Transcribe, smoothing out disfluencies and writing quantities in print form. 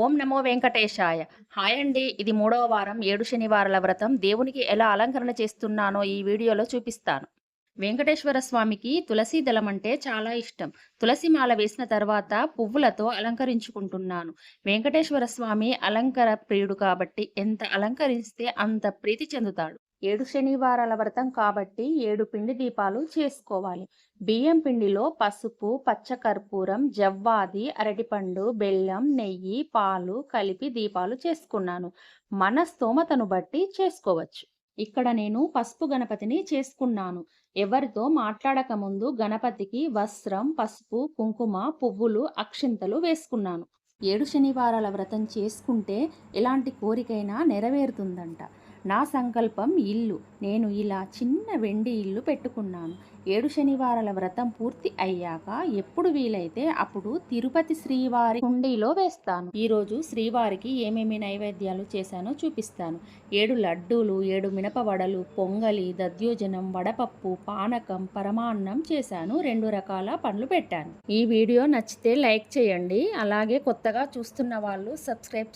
ఓం నమో వెంకటేశాయ. Hi అండి. ఇది మూడవ వారం 7 శనివారాల వ్రతం. దేవునికి ఎలా అలంకరణ చేస్తున్నానో ఈ వీడియోలో చూపిస్తాను. వెంకటేశ్వర స్వామికి తులసీ దళమంటే చాలా ఇష్టం. తులసి మాల వేసిన తర్వాత పువ్వులతో అలంకరించుకుంటున్నాను. వెంకటేశ్వర స్వామి అలంకర ప్రియుడు కాబట్టి ఎంత అలంకరిస్తే అంత ప్రీతి చెందుతాడు. 7 శనివారాల వ్రతం కాబట్టి 7 పిండి దీపాలు చేసుకోవాలి. బియ్యం పిండిలో పసుపు, పచ్చకర్పూరం, జవ్వాది, అరటిపండు, బెల్లం, నెయ్యి, పాలు కలిపి దీపాలు చేసుకున్నాను. మన స్తోమతను బట్టి చేసుకోవచ్చు. ఇక్కడ నేను పసుపు గణపతిని చేసుకున్నాను. ఎవరితో మాట్లాడక ముందు గణపతికి వస్త్రం, పసుపు, కుంకుమ, పువ్వులు, అక్షింతలు వేసుకున్నాను. 7 శనివారాల వ్రతం చేసుకుంటే ఎలాంటి కోరికైనా నెరవేరుతుందంట. నా సంకల్పం ఇల్లు. నేను ఇలా చిన్న వెండి ఇల్లు పెట్టుకున్నాను. 7 శనివారాల వ్రతం పూర్తి అయ్యాక ఎప్పుడు వీలైతే అప్పుడు తిరుపతి శ్రీవారి హుండీలో వేస్తాను. ఈరోజు శ్రీవారికి ఏమేమి నైవేద్యాలు చేశానో చూపిస్తాను. 7 లడ్డూలు, 7 మినపవడలు, పొంగలి, దధ్యోజనం, వడపప్పు, పానకం, పరమాన్నం చేశాను. 2 రకాల పండ్లు పెట్టాను. ఈ వీడియో నచ్చితే లైక్ చేయండి. అలాగే కొత్తగా చూస్తున్న వాళ్ళు సబ్స్క్రైబ్ చేయండి.